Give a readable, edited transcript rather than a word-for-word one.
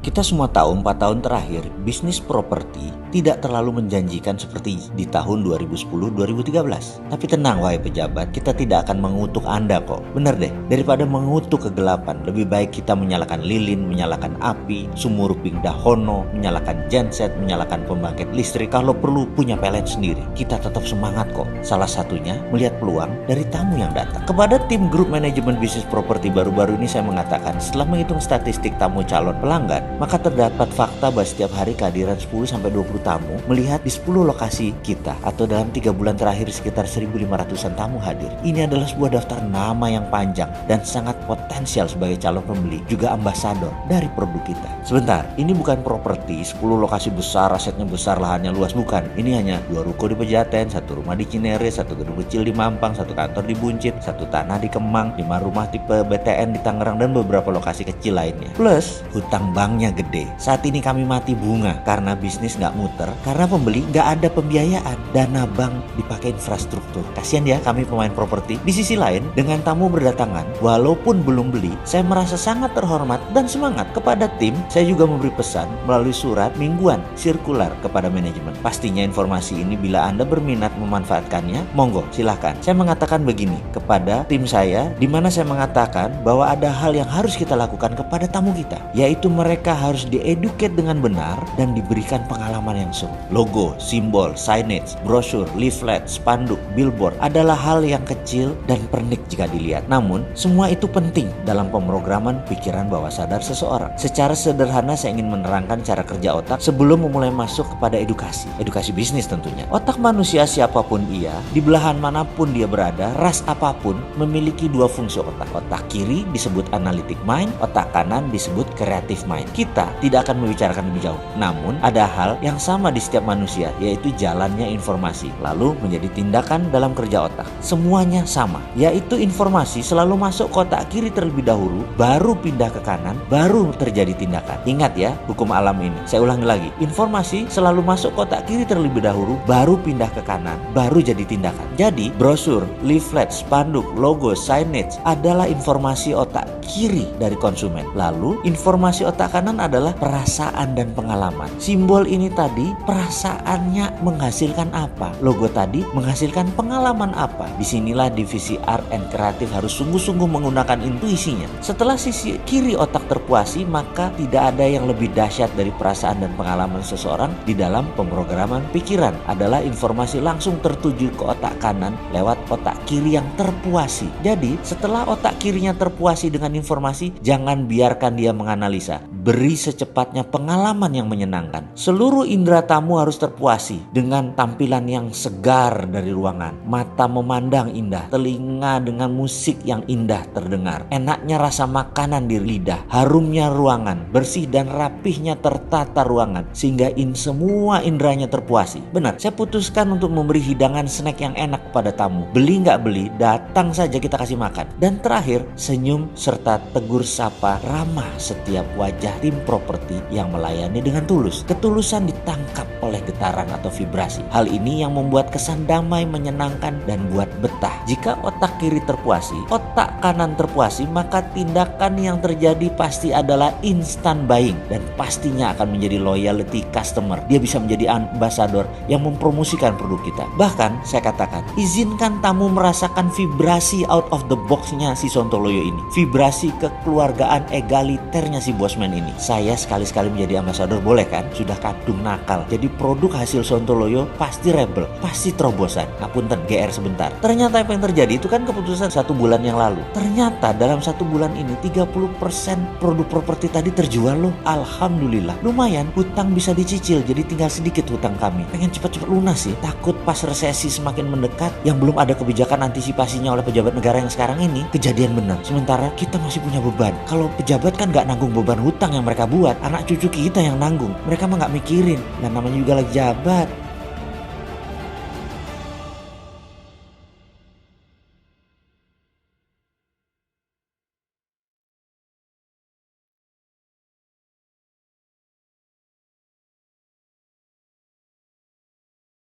Kita semua tahu 4 tahun terakhir bisnis properti tidak terlalu menjanjikan seperti di tahun 2010-2013. Tapi tenang wahai pejabat, kita tidak akan mengutuk Anda kok. Bener deh, daripada mengutuk kegelapan, lebih baik kita menyalakan lilin, menyalakan api, sumuruping dahono, menyalakan genset, menyalakan pembangkit listrik. Kalau perlu punya PLN sendiri, kita tetap semangat kok. Salah satunya melihat peluang dari tamu yang datang. Kepada tim grup manajemen bisnis properti baru-baru ini saya mengatakan, setelah menghitung statistik tamu calon pelanggan, maka terdapat fakta bahwa setiap hari kehadiran 10-20 tamu melihat di 10 lokasi kita, atau dalam 3 bulan terakhir sekitar 1.500an tamu hadir. Ini adalah sebuah daftar nama yang panjang dan sangat potensial sebagai calon pembeli, juga ambasador dari produk kita. Sebentar, ini bukan properti 10 lokasi besar, asetnya besar, lahannya luas, bukan. Ini hanya 2 ruko di Pejaten, 1 rumah di Cinere, 1 gedung kecil di Mampang, 1 kantor di Buncit, 1 tanah di Kemang, 5 rumah tipe BTN di Tangerang, dan beberapa lokasi kecil lainnya. Plus, hutang banknya gede. Saat ini kami mati bunga karena bisnis nggak muter, karena pembeli nggak ada pembiayaan. Dana bank dipakai infrastruktur. Kasian ya kami pemain properti. Di sisi lain, dengan tamu berdatangan, walaupun belum beli, saya merasa sangat terhormat dan semangat. Kepada tim, saya juga memberi pesan melalui surat mingguan sirkular kepada manajemen. Pastinya informasi ini bila Anda berminat memanfaatkannya, monggo silahkan. Saya mengatakan begini kepada tim saya, di mana saya mengatakan bahwa ada hal yang harus kita lakukan kepada tamu kita, yaitu mereka harus dieduket dengan benar dan diberikan pengalaman yang seru. Logo, simbol, signage, brosur, leaflet, spanduk, billboard adalah hal yang kecil dan pernik jika dilihat. Namun, semua itu penting dalam pemrograman pikiran bawah sadar seseorang. Secara sederhana saya ingin menerangkan cara kerja otak sebelum memulai masuk kepada edukasi bisnis tentunya. Otak manusia siapapun ia, di belahan manapun dia berada, ras apapun, memiliki 2 fungsi otak. Otak kiri disebut analytic mind, otak kanan disebut creative mind. Kita tidak akan membicarakan lebih jauh. Namun, ada hal yang sama di setiap manusia, yaitu jalannya informasi, lalu menjadi tindakan dalam kerja otak. Semuanya sama, yaitu informasi selalu masuk ke otak kiri terlebih dahulu, baru pindah ke kanan, baru terjadi tindakan. Ingat ya, hukum alam ini. Saya ulangi lagi, informasi selalu masuk ke otak kiri terlebih dahulu, baru pindah ke kanan, baru jadi tindakan. Jadi, brosur, leaflet, spanduk, logo, signage adalah informasi otak kiri dari konsumen. Lalu, informasi otak kanan adalah perasaan dan pengalaman. Simbol ini tadi perasaannya menghasilkan apa? Logo tadi menghasilkan pengalaman apa? Disinilah divisi art and creative harus sungguh-sungguh menggunakan intuisinya. Setelah sisi kiri otak terpuasi, maka tidak ada yang lebih dahsyat dari perasaan dan pengalaman seseorang di dalam pemrograman pikiran. Adalah informasi langsung tertuju ke otak kanan lewat otak kiri yang terpuasi. Jadi setelah otak kirinya terpuasi dengan informasi, jangan biarkan dia menganalisa. Beri secepatnya pengalaman yang menyenangkan. Seluruh indera tamu harus terpuasi dengan tampilan yang segar dari ruangan. Mata memandang indah, telinga dengan musik yang indah terdengar, enaknya rasa makanan di lidah, harumnya ruangan, bersih dan rapihnya tertata ruangan, sehingga semua inderanya terpuasi. Benar, saya putuskan untuk memberi hidangan snack yang enak kepada tamu. Beli nggak beli, datang saja kita kasih makan. Dan terakhir, senyum serta tegur sapa ramah setiap wajah tim properti yang melayani dengan tulus. Ketulusan ditangkap oleh getaran atau vibrasi. Hal ini yang membuat kesan damai, menyenangkan, dan buat betah. Jika otak kiri terpuasi, otak kanan terpuasi, maka tindakan yang terjadi pasti adalah instant buying dan pastinya akan menjadi loyalty customer. Dia bisa menjadi ambasador yang mempromosikan produk kita. Bahkan saya katakan, izinkan tamu merasakan vibrasi out of the box-nya si Sontoloyo ini. Vibrasi kekeluargaan egaliternya si Bosman ini. Saya sekali-sekali menjadi ambasador, boleh kan? Sudah kadung nakal. Jadi produk hasil Sontoloyo pasti rebel, pasti terobosan. Ngapunten, GR sebentar. Ternyata apa yang terjadi itu kan keputusan 1 bulan yang lalu. Ternyata dalam 1 bulan ini 30% produk properti tadi terjual loh. Alhamdulillah. Lumayan, hutang bisa dicicil, jadi tinggal sedikit hutang kami. Pengen cepat-cepat lunas sih. Takut pas resesi semakin mendekat yang belum ada kebijakan antisipasinya oleh pejabat negara yang sekarang ini, kejadian benar. Sementara kita masih punya beban. Kalau pejabat kan gak nanggung beban hutang yang mereka buat, anak cucu kita yang nanggung. Mereka mah gak mikirin. Dan namanya juga lagi jabat.